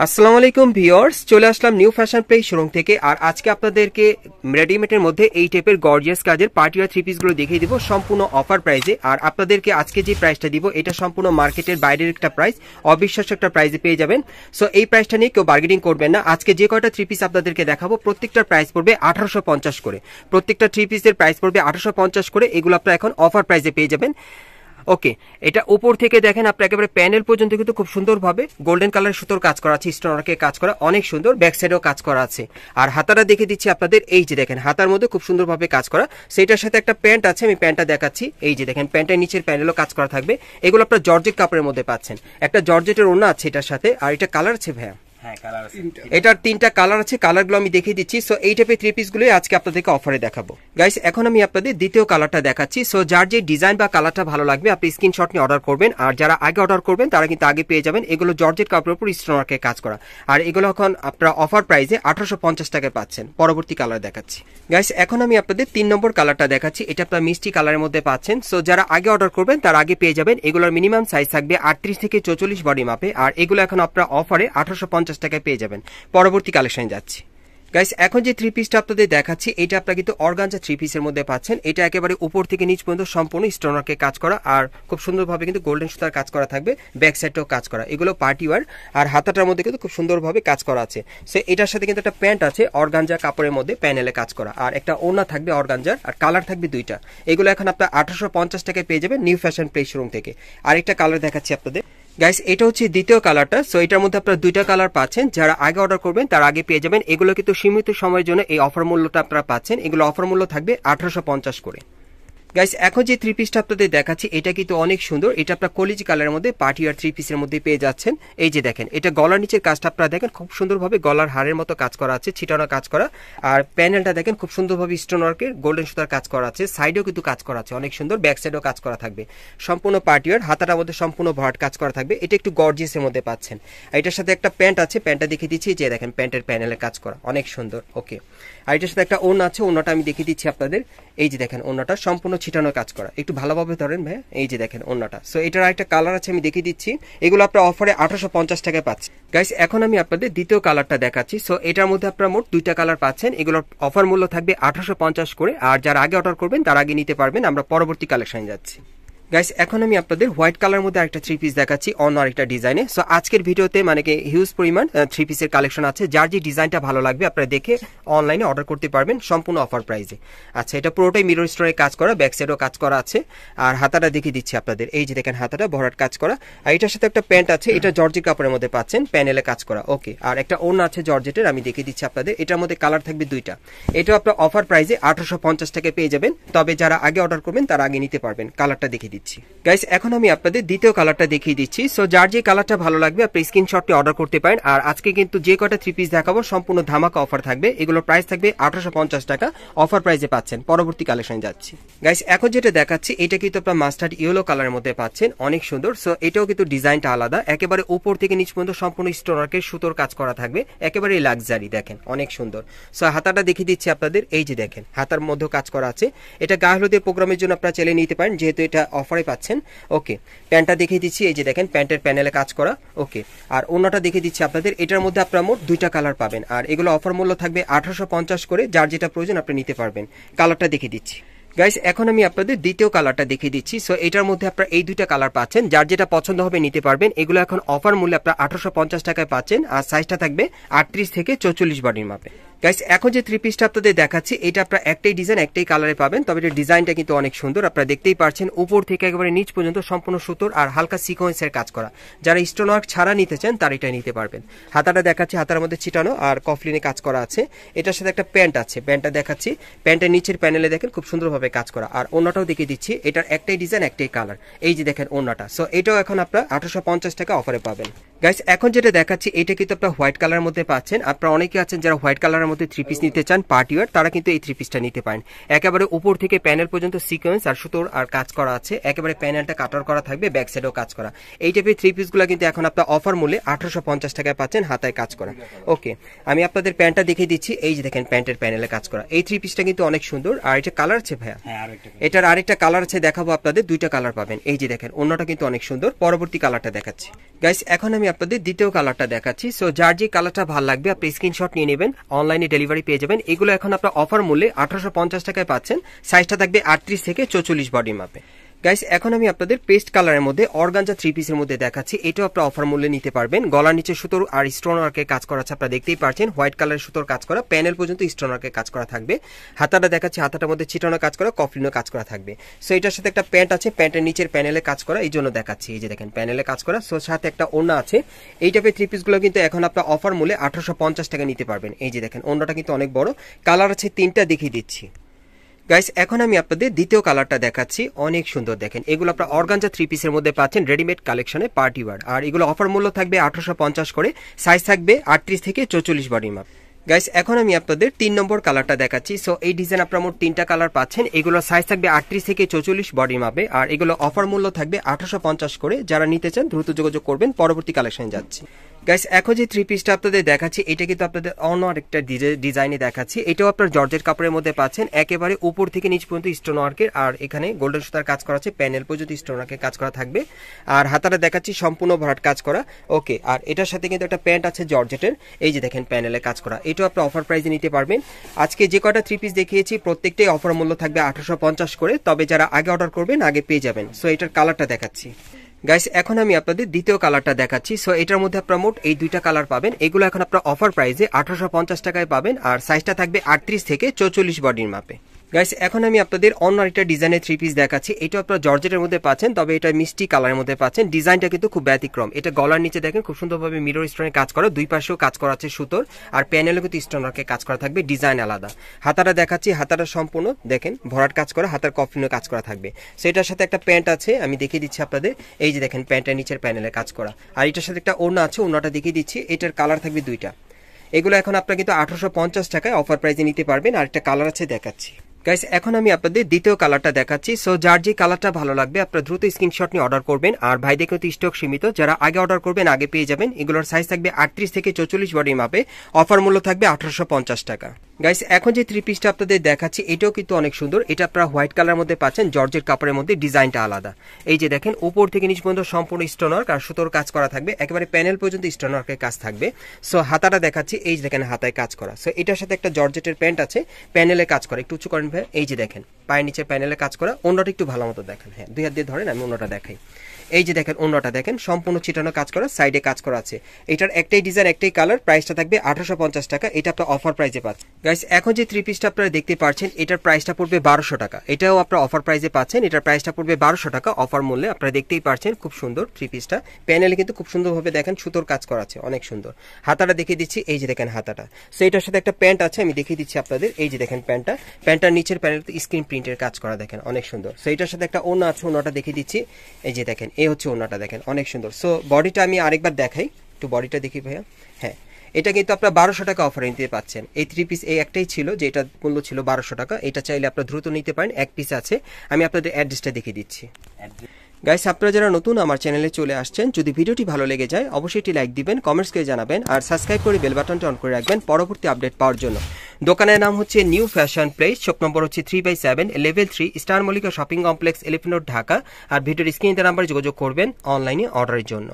আসসালামু আলাইকুম ভিউয়ার্স, চলে আসলাম নিউ ফ্যাশন প্লেস শোরুম থেকে। আর আজকে আপনাদেরকে রেডিমেডের মধ্যে এই টাইপের গর্জিয়াস কাজের পার্টি ওয়্যার থ্রি পিসগুলো দেখিয়ে দিব সম্পূর্ণ অফার প্রাইসে। আর আপনাদেরকে আজকে যে প্রাইসটা দিব এটা সম্পূর্ণ মার্কেটের বাইরের একটা প্রাইস, অবিশ্বাস্য একটা প্রাইসে পেয়ে যাবেন। সো এই প্রাইসটা নিয়ে কেউ বার্গেনিং করবেন না। আজকে যে কয়টা থ্রি পিস আপনাদেরকে দেখাবো প্রত্যেকটার প্রাইস পড়বে 1850 করে। প্রত্যেকটা থ্রি পিসের প্রাইস পড়বে 1850 করে। এগুলো আপনারা এখন অফার প্রাইসে পেয়ে যাবেন। ওকে, এটা উপর থেকে দেখেন আপনি একেবারে প্যানেল পর্যন্ত কিন্তু খুব সুন্দরভাবে গোল্ডেন কালার সুতোর কাজ করা আছে, স্টোনওয়ার্কের কাজ করা, অনেক সুন্দর। ব্যাক সাইডেও কাজ করা আছে। আর হাতাটা দেখে দিচ্ছি আপনাদের, এই যে দেখেন হাতার মধ্যে খুব সুন্দরভাবে কাজ করা। সেটার সাথে একটা প্যান্ট আছে, আমি প্যান্টটা দেখাচ্ছি। এই যে দেখেন প্যান্টের নিচের প্যানেলও কাজ করা থাকবে। এগুলো আপনার জর্জেট কাপড়ের মধ্যে পাচ্ছেন। একটা জর্জেটের ওড়না আছে এটার সাথে। আর এটা কালার আছে ভাইয়া, এটার তিনটা কালার আছে, কালারগুলো আমি দেখিয়ে দিচ্ছি। সো এই টাইপের থ্রি পিসগুলোই আজকে আপনাদেরকে অফারে দেখাবো গাইস। এখন আমি আপনাদের দ্বিতীয় কালারটা দেখাচ্ছি। সো যার যে ডিজাইন বা কালারটা ভালো লাগবে আপনি স্ক্রিনশট নিয়ে অর্ডার করবেন। আর যারা আগে অর্ডার করবেন তারা কিন্তু আগে পেয়ে যাবেন। এগুলো জর্জেট কাপড়ের উপর স্টোনওয়ার্কের কাজ করা। আর এগুলো এখন আপনারা অফার প্রাইসে 1850 টাকায় পাচ্ছেন। পরবর্তী কালার দেখাচ্ছি গাইস। এখন আমি আপনাদের 3 নম্বর কালারটা দেখাচ্ছি। এটা আপনারা মিষ্টি কালারের মধ্যে পাচ্ছেন। সো যারা আগে অর্ডার করবেন তারা আগে পেয়ে যাবেন। এগুলোর মিনিমাম সাইজ থাকবে 38 থেকে 44 বডি মাপে। আর এগুলো এখন আপনারা অফারে 1850 টাকায় পেয়ে যাবেন। পরবর্তী কালেকশনে যাচ্ছি গাইস। এখন যে থ্রি পিসটা আপনাদের দেখাচ্ছি এটা আপনারা কিন্তু অর্গানজা থ্রি পিসের মধ্যে পাচ্ছেন। এটা একেবারে উপর থেকে নিচ পর্যন্ত সম্পূর্ণ স্টোনওয়ার্কে কাজ করা। আর খুব সুন্দরভাবে কিন্তু গোল্ডেন সুতার কাজ করা থাকবে। ব্যাক সাইডটাও কাজ করা। এগুলো পার্টি ওয়্যার। আর হাতাটার মধ্যে কিন্তু খুব সুন্দরভাবে কাজ করা আছে। সো এটার সাথে কিন্তু একটা প্যান্ট আছে অর্গানজা কাপড়ের মধ্যে, প্যানেলে কাজ করা। আর একটা ওড়না থাকবে অর্গানজার। আর কালার থাকবে দুইটা। এগুলো এখন আপনার 1850 টাকায় পেয়ে যাবেন নিউ ফ্যাশন প্লেস শোরুম থেকে। আরেকটা কালার দেখাচ্ছি আপনাদের গাইস। এটা হচ্ছে দ্বিতীয় কালারটা। সো এটার মধ্যে আপনারা দুইটা কালার পাচ্ছেন। যারা আগে অর্ডার করবেন তারা আগে পেয়ে যাবেন। এগুলো কিন্তু সীমিত সময়ের জন্য এই অফার মূল্যটা আপনারা পাচ্ছেন। এগুলো অফার মূল্য থাকবে 1850 করে গাইস। এখন যে থ্রি পিসটা আপনাদের দেখাচ্ছি এটা কিন্তু অনেক সুন্দর। এটা আপনার কলিজ কালারের মধ্যে পার্টি আর থ্রি পিসের মধ্যে পেয়ে যাচ্ছেন। এই যে দেখেন এটা গলার নিচের কাজটা আপনারা দেখেন খুব সুন্দরভাবে গলার হারের মতো কাজ করা আছে, ছিটানো কাজ করা। আর প্যানেলটা দেখেন খুব সুন্দরভাবে স্টোন ওয়ার্কের গোল্ডেন সুতার কাজ করা আছে। সাইডেও কিন্তু কাজ করা আছে অনেক সুন্দর। ব্যাক সাইডেও কাজ করা থাকবে সম্পূর্ণ পার্টি আর হাতাটার মধ্যে সম্পূর্ণ ভরাট কাজ করা থাকবে। এটা একটু গর্জিয়াসের মধ্যে পাচ্ছেন। এটার সাথে একটা প্যান্ট আছে, প্যান্টটা দেখিয়ে দিচ্ছি। যে দেখেন প্যান্টের প্যানেলে কাজ করা অনেক সুন্দর। ওকে, আর এটার সাথে একটা ওড়না আছে, ওড়নাটা আমি দেখিয়ে দিচ্ছি আপনাদের। এই যে দেখেন ওড়নাটা সম্পূর্ণ ছিটানো কাজ করা। একটু ভালোভাবে ধরেন ভাই। এই যে দেখেন ওড়নাটা। সো এটার আরেকটা কালার আছে, আমি দেখিয়ে দিচ্ছি। এগুলো আপনার অফারে 1850 টাকায় পাচ্ছেন গাইস। এখন আমি আপনাদের দ্বিতীয় কালারটা দেখাচ্ছি। সো এটার মধ্যে আপনারা মোট দুইটা কালার পাচ্ছেন। এগুলোর অফার মূল্য থাকবে 1850 করে। আর যারা আগে অর্ডার করবেন তারা আগে নিতে পারবেন। আমরা পরবর্তী কালেকশনে যাচ্ছি গাইস। এখন আমি আপনাদের হোয়াইট কালার মধ্যে একটা থ্রি পিস দেখাচ্ছি অন্য আরেকটা ডিজাইনে। সো আজকের ভিডিওতে মানে কি হিউজ পরিমাণ থ্রি পিসের কালেকশন আছে। যার যে ডিজাইনটা ভালো লাগবে আপনারা দেখে অনলাইনে অর্ডার করতে পারবেন সম্পূর্ণ অফার প্রাইসে। আচ্ছা, এটা পুরোটাই মিরর স্টোরে কাজ করা, ব্যাক সাইডেও কাজ করা আছে। আর হাতাটা দেখিয়ে দিচ্ছি আপনাদের। এই যে দেখেন হাতাটা ভরাট কাজ করা। আর এটার সাথে একটা প্যান্ট আছে, এটা জর্জেট কাপড়ের মধ্যে পাচ্ছেন, প্যানেলে কাজ করা। ওকে, আর একটা ওড়না আছে জর্জেটের, আমি দেখিয়ে দিচ্ছি আপনাদের। এটার মধ্যে কালার থাকবে দুইটা। এটাও আপনার অফার প্রাইসে 1850 টাকায় পেয়ে যাবেন। তবে যারা আগে অর্ডার করবেন তারা আগে নিতে পারবেন। কালারটা দেখিয়ে দিচ্ছি গাইস। এখন আমি আপনাদের দ্বিতীয় কালারটা দেখিয়ে দিচ্ছি। সো যার যে কালারটা ভালো লাগবে আপনি স্ক্রিনশটটি অর্ডার করতে পারেন। আর আজকে কিন্তু যে কয়টা থ্রি পিস দেখাবো সম্পূর্ণ ধামাকা অফার থাকবে। এগুলোর প্রাইস থাকবে 1850 টাকা, অফার প্রাইসে পাচ্ছেন। পরবর্তী কালেকশনে যাচ্ছি গাইস। এখন যেটা দেখাচ্ছি এটা কিন্তু আপনার মাস্টার্ড ইয়েলো কালারের মধ্যে পাচ্ছেন, অনেক সুন্দর। সো এটাও কিন্তু ডিজাইনটা আলাদা। একেবারে উপর থেকে নিচ পর্যন্ত সম্পূর্ণ স্টোনওয়ার্কের সুতোর কাজ করা থাকবে। একেবারে লাক্সারি, দেখেন অনেক সুন্দর। সো হাতাটা দেখিয়ে দিচ্ছি আপনাদের। এই যে দেখেন হাতার মধ্যেও কাজ করা আছে। এটা গায়ে হলুদের প্রোগ্রামের জন্য আপনারা চাইলে নিতে পারেন, যেহেতু এটা অফারে পাচ্ছেন। ওকে, প্যান্টটা দেখিয়ে দিচ্ছি। এই যে দেখেন প্যান্টের প্যানেলে কাজ করা। ওকে, আর ওড়নাটা দেখিয়ে দিচ্ছি আপনাদের। এটার মধ্যে আপনারা মোট দুইটা কালার পাবেন। আর এগুলো অফার মূল্য থাকবে 1850 করে। যার যেটা প্রয়োজন আপনি নিতে পারবেন। কালারটা দেখিয়ে দিচ্ছি গাইস। এখন আমি আপনাদের দ্বিতীয় কালারটা দেখিয়ে দিচ্ছি। সো এটার মধ্যে আপনারা এই দুইটা কালার পাচ্ছেন। যার যেটা পছন্দ হবে নিতে পারবেন। এগুলো এখন অফার মূল্যে আপনারা 1850 টাকায় পাচ্ছেন। আর সাইজটা থাকবে 38 থেকে 44 বডির মাপে গাইস। এখন যে থ্রি পিসটা আপনাদের দেখাচ্ছি এটা আপনারা একটাই ডিজাইন একটাই কালারে পাবেন। তবে এর ডিজাইনটা কিন্তু অনেক সুন্দর। আপনারা দেখতেই পাচ্ছেন উপর থেকে একেবারে নিচ পর্যন্ত সম্পূর্ণ সুতোর আর হালকা সিকোয়েন্সের কাজ করা। যারা স্টোন ওয়ার্ক ছাড়া নিতে চান তারা এটা নিতে পারবেন। হাতাটা দেখাচ্ছি, হাতার মধ্যে ছিটানো আর কফলিনে কাজ করা আছে। এটার সাথে একটা প্যান্ট আছে, প্যান্টটা দেখাচ্ছি। প্যান্টের নিচের প্যানেলে দেখেন খুব সুন্দরভাবে কাজ করা। আর ওড়নাটাও দেখিয়ে দিচ্ছি। এটার একটাই ডিজাইন একটাই কালার। এই যে দেখেন ওড়নাটা। সো এটাও এখন আপনারা 1850 টাকা অফারে পাবেন গাইস। এখন যেটা দেখাচ্ছি এটা কিন্তু আপনারা হোয়াইট কালারের মধ্যে পাচ্ছেন। আপনারা অনেকে আছেন যারা হোয়াইট কালারের মধ্যে থ্রি পিস নিতে চান পার্টি ওয়্যার, তারা কিন্তু এই থ্রি পিসটা নিতে পারেন। একেবারে উপর থেকে প্যানেল পর্যন্ত সিকোয়েন্স আর সুতোর আর কাজ করা আছে। একেবারে প্যানেলটা কাটার করা থাকবে, ব্যাক সাইডেও কাজ করা। এই টাইপের থ্রি পিসগুলো কিন্তু এখন আপনার অফার মূল্যে 1850 টাকায় পাচ্ছেন, হাতায় কাজ করা। ওকে, আমি আপনাদের প্যান্টটা দেখিয়ে দিচ্ছি। এই যে দেখেন প্যান্টের প্যানেলে কাজ করা। এই থ্রি পিসটা কিন্তু অনেক সুন্দর। আর এটা কালার আছে ভাইয়া, এটার আরেকটা কালার আছে, দেখাবো আপনাদের। দুইটা কালার পাবেন। এই যে দেখেন ওড়নাটা কিন্তু অনেক সুন্দর। পরবর্তী কালারটা দেখাচ্ছি গাইস। এখন আমি আপনাদের দ্বিতীয় কালারটা দেখাচ্ছি। সো যার যে কালারটা ভালো লাগবে আপনি স্ক্রিনশট নিয়ে নেবেন, অনলাইনে ডেলিভারি পেয়ে যাবেন। এগুলো এখন আপনার অফার মূল্যে 1850 টাকায় পাচ্ছেন। সাইজটা থাকবে 38 থেকে 44 বডি মাপে। গাইস এখন আমি আপনাদের পেস্ট কালারের মধ্যে অর্গানজা 3 পিসের মধ্যে দেখাচ্ছি। এটাও আপনারা অফার মূল্যে নিতে পারবেন। গলার নিচে সুতোর আর স্টোন ওয়ার্কের কাজ করা আছে, আপনারা দেখতেই পাচ্ছেন। হোয়াইট কালারের সুতোর কাজ করা, প্যানেল পর্যন্ত স্টোন ওয়ার্কের কাজ করা থাকবে। হাতাটা দেখাচ্ছি, হাতাটার মধ্যে চিটানো কাজ করা, কফলিনও কাজ করা থাকবে। সো এটার সাথে একটা প্যান্ট আছে, প্যান্টের নিচের প্যানেলে কাজ করা, এই জন্য দেখাচ্ছি। এই যে দেখেন প্যানেলে কাজ করা। সো সাথে একটা ওড়না আছে। এই টাইপের 3 পিসগুলো কিন্তু এখন আপনার অফার মূল্যে 1850 টাকা নিতে পারবেন। এই যে দেখেন ওড়নাটা কিন্তু অনেক বড়, কালার আছে 3টা, দেখিয়ে দিচ্ছি। গাইস এখন আমি আপনাদের দ্বিতীয় কালারটা দেখাচ্ছি, অনেক সুন্দর। দেখেন এগুলো আপনারা অর্গানজা 3 পিসের মধ্যে পাচ্ছেন রেডিমেড কালেকশনে পার্টি ওয়্যার। আর এগুলো অফার মূল্য থাকবে 1850 করে, সাইজ থাকবে 38 থেকে 44 বডি মাপ। গাইস এখন আমি আপনাদের 3 নম্বর কালারটা দেখাচ্ছি। সো এই ডিজাইন আপনারা মোট 3টা কালার পাচ্ছেন। এগুলো সাইজ থাকবে 38 থেকে 44 বডি মাপে। আর এগুলো অফার মূল্য থাকবে 1850 করে। যারা নিতে চান দ্রুত যোগাযোগ করবেন, পরবর্তী কালেকশনে যাচ্ছি। গাইস এখন যে 3 পিসটা আপনাদের দেখাচ্ছি, এটা কিন্তু আপনাদের অন্য আরেকটা ডিজাইনে দেখাচ্ছি। এটাও আপনার জর্জেট কাপড়ের মধ্যে পাচ্ছেন, একেবারে উপর থেকে নিচ পর্যন্ত স্টোন ওয়ার্কের। আর এখানে গোল্ডেন সুতার কাজ করা আছে, প্যানেল পর্যন্ত স্টোন ওয়ার্কের কাজ করা থাকবে। আর হাতাটা দেখাচ্ছি সম্পূর্ণ ভরাট কাজ করা। ওকে, আর এটার সাথে কিন্তু একটা প্যান্ট আছে জর্জেটের, এই যে দেখেন প্যানেলে কাজ করা। এটাও আপনার অফার প্রাইসে নিতে পারবেন। আজকে যে কয়টা 3 পিস দেখিয়েছি প্রত্যেকটাই অফার মূল্য থাকবে 1850 করে, তবে যারা আগে অর্ডার করবেন আগে পেয়ে যাবেন। সো এটার কালারটা দেখাচ্ছি। গাইস এখন আমি আপনাদের দ্বিতীয় কালারটা দেখাচ্ছি। সো এটার মধ্যে আপনারা মোট এই 2টা কালার পাবেন। এগুলো এখন আপনারা অফার প্রাইসে 1850 টাকায় পাবেন। আর সাইজটা থাকবে 38 থেকে 44 বডির মাপে। গাইস এখন আমি আপনাদের অন্য একটা ডিজাইনের 3 পিস দেখাচ্ছি। এটা আপনারা জর্জেটের মধ্যে পাচ্ছেন, তবে এটা মিষ্টি কালারের মধ্যে পাচ্ছেন। ডিজাইনটা কিন্তু খুব ব্যতিক্রম। এটা গলার নিচে দেখেন খুব সুন্দরভাবে মিরর স্টোনের কাজ করা, দুই পাশেও কাজ করা আছে সুতোর। আর প্যানেলে কিন্তু স্টোন ওয়ার্কের কাজ করা থাকবে, ডিজাইন আলাদা। হাতাটা দেখাচ্ছি, হাতাটা সম্পূর্ণ দেখেন ভরাট কাজ করা, হাতার কফলিনও কাজ করা থাকবে। সো এটার সাথে একটা প্যান্ট আছে, আমি দেখিয়ে দিচ্ছি আপনাদের। এই যে দেখেন প্যান্টের নিচের প্যানেলে কাজ করা। আর এটার সাথে একটা ওড়না আছে, ওড়নাটা দেখিয়ে দিচ্ছি। এটার কালার থাকবে 2টা। এগুলো এখন আপনারা কিন্তু 1850 টাকায় অফার প্রাইসে নিতে পারবেন। আর একটা কালার আছে দেখাচ্ছি। গাইস এখন আমি আপনাদের দ্বিতীয় কালারটা দেখাচ্ছি। সো যার যে কালারটা ভালো লাগবে আপনারা দ্রুত স্ক্রিনশট নিয়ে অর্ডার করবেন। আর ভাইদের কিন্তু স্টক সীমিত, যারা আগে অর্ডার করবেন আগে পেয়ে যাবেন। এগুলোর সাইজ থাকবে 38 থেকে 44 বডি মাপে। অফার মূল্য থাকবে 1850 টাকা। গাইস এখন যে 3 পিসটা আপনাদের দেখাচ্ছি এটাও কিন্তু অনেক সুন্দর। এটা আপনারা হোয়াইট কালারের মধ্যে পাচ্ছেন, জর্জেট কাপড়ের মধ্যে, ডিজাইনটা আলাদা। এই যে দেখেন উপর থেকে নিচ পর্যন্ত সম্পূর্ণ স্টোন ওয়ার্ক আর সুতোর কাজ করা থাকবে, একেবারে প্যানেল পর্যন্ত স্টোন ওয়ার্কের কাজ থাকবে। সো হাতাটা দেখাচ্ছি, এই যে দেখেন হাতায় কাজ করা। সো এটার সাথে একটা জর্জেটের প্যান্ট আছে, প্যানেলে কাজ করা। একটু উঁচু করেন ভাই, এই যে দেখেন পায়ের নিচে প্যানেলে কাজ করা। অন্যটা একটু ভালো মতো দেখেন, হ্যাঁ 2 হাত দিয়ে ধরেন, আমি অন্যটা দেখাই। এই যে দেখেন অন্যটা দেখেন সম্পূর্ণ চিটানো কাজ করা, সাইডে কাজ করা আছে। এটার একটাই ডিজাইন, একটাই কালার, প্রাইসটা থাকবে 1850 টাকা। এটা আপনার অফার প্রাইসে পাচ্ছেন। গাইস এখন যে 3 পিসটা আপনারা দেখতে পাচ্ছেন এটার প্রাইসটা পড়বে 1200 টাকা। এটাও আপনারা অফার প্রাইসে পাচ্ছেন। এটার প্রাইসটা পড়বে 1200 টাকা অফার মূল্যে। আপনারা দেখতেই পাচ্ছেন খুব সুন্দর 3 পিসটা। প্যানেলে কিন্তু খুব সুন্দরভাবে দেখেন সুতোর কাজ করা আছে, অনেক সুন্দর। হাতাটা দেখিয়ে দিচ্ছি, এই যে দেখেন হাতাটা। সো এটার সাথে একটা প্যান্ট আছে, আমি দেখিয়ে দিচ্ছি আপনাদের। এই যে দেখেন প্যান্টটা, প্যান্টটার নিচের প্যানেলতে স্ক্রিন প্রিন্টের কাজ করা দেখেন, অনেক সুন্দর। সো এটার সাথে একটা ওড়না আছে, ওড়নাটা দেখিয়ে দিচ্ছি। এই যে দেখেন এই হচ্ছে ওড়নাটা, দেখেন অনেক সুন্দর। সো বডিটা আমি আরেকবার দেখাই, একটু বডিটা দেখি ভাইয়া। হ্যাঁ এটা কিন্তু আপনার 1200 টাকা অফারে নিতে পাচ্ছেন। এই 3 পিস এই একটাই ছিল, যে এটা মূল্য ছিল 1200 টাকা। এটা চাইলে আপনারা দ্রুত নিতে পারেন, এক পিস আছে। আমি আপনাদের অ্যাড্রেসটা দেখিয়ে দিচ্ছি। গাইস আপনারা যারা নতুন আমার চ্যানেলে চলে আসছেন, যদি ভিডিওটি ভালো লেগে যায় অবশ্যই একটি লাইক দিবেন, কমেন্টস করে জানাবেন, আর সাবস্ক্রাইব করে বেল বাটনটা অন করে রাখবেন পরবর্তী আপডেট পাওয়ার জন্য। দোকানের নাম হচ্ছে new fashion place, shop number হচ্ছে 3/7, level 3, star Mallika shopping complex, elephant road, Dhaka. আর ভিডিওর স্ক্রিনে নাম্বারে যোগাযোগ করবেন অনলাইনে অর্ডারের জন্য।